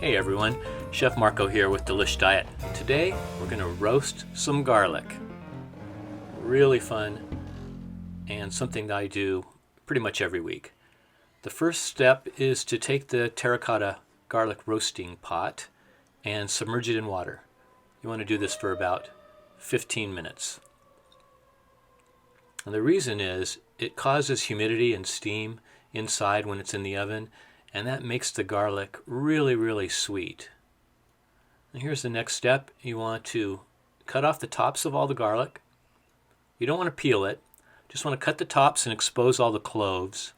Hey everyone, Chef Marco here with Delish Diet. Today we're going to roast some garlic. Really fun and something that I do pretty much every week. The first step is to take the terracotta garlic roasting pot and submerge it in water. You want to do this for about 15 minutes. And the reason is it causes humidity and steam inside when it's in the oven, and that makes the garlic really sweet. And here's the next step. You want to cut off the tops of all the garlic. You don't want to peel it. Just want to cut the tops and expose all the cloves.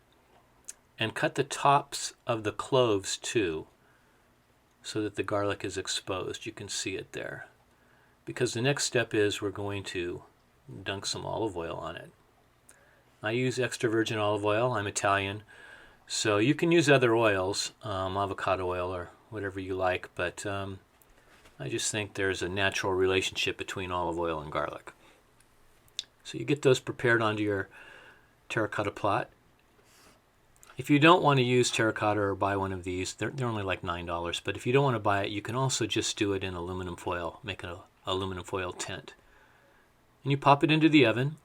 And cut the tops of the cloves too, so that the garlic is exposed. You can see it there. Because the next step is we're going to dunk some olive oil on it. I use extra virgin olive oil. I'm Italian. So you can use other oils, avocado oil or whatever you like, but I just think there's a natural relationship between olive oil and garlic. So you get those prepared onto your terracotta pot. If you don't want to use terracotta or buy one of these, they're only like $9, but if you don't want to buy it, you can also just do it in aluminum foil, make an aluminum foil tent. And you pop it into the oven.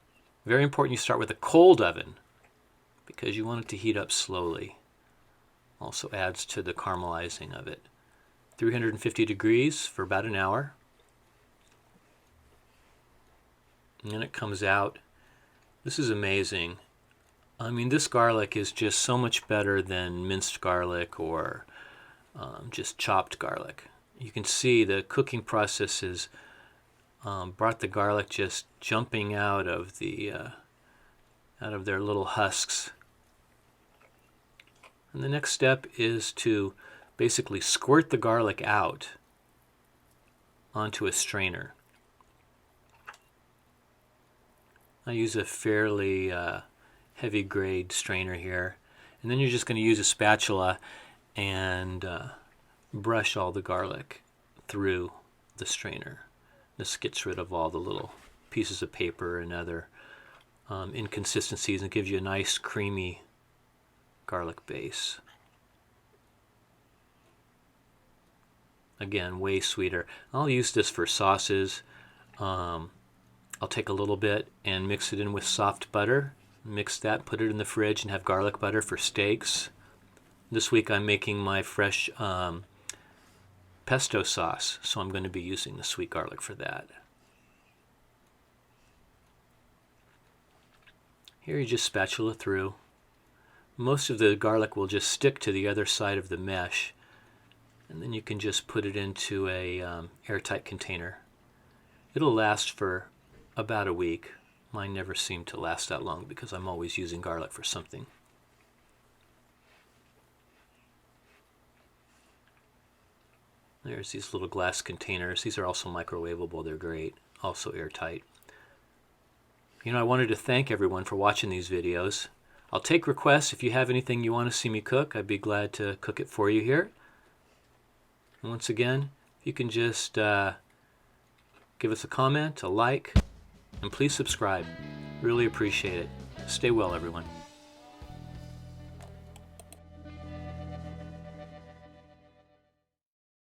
Very important you start with a cold oven, because you want it to heat up slowly. Also adds to the caramelizing of it. 350 degrees for about an hour. And then it comes out. This is amazing. I mean, this garlic is just so much better than minced garlic or just chopped garlic. You can see the cooking process has brought the garlic just jumping out of their little husks. And the next step is to basically squirt the garlic out onto a strainer. I use a fairly heavy grade strainer here. And then you're just going to use a spatula and brush all the garlic through the strainer. This gets rid of all the little pieces of paper and other inconsistencies and gives you a nice creamy garlic base. Again, way sweeter. I'll use this for sauces. I'll take a little bit and mix it in with soft butter. Mix that, put it in the fridge, and have garlic butter for steaks. This week I'm making my fresh pesto sauce, so I'm going to be using the sweet garlic for that. Here you just spatula through. Most of the garlic will just stick to the other side of the mesh, and then you can just put it into a airtight container. It'll last for about a week. Mine never seem to last that long because I'm always using garlic for something. There's these little glass containers. These are also microwavable. They're great. Also airtight. You know, I wanted to thank everyone for watching these videos. I'll take requests. If you have anything you want to see me cook, I'd be glad to cook it for you here. And once again, if you can just give us a comment, a like, and please subscribe. Really appreciate it. Stay well, everyone.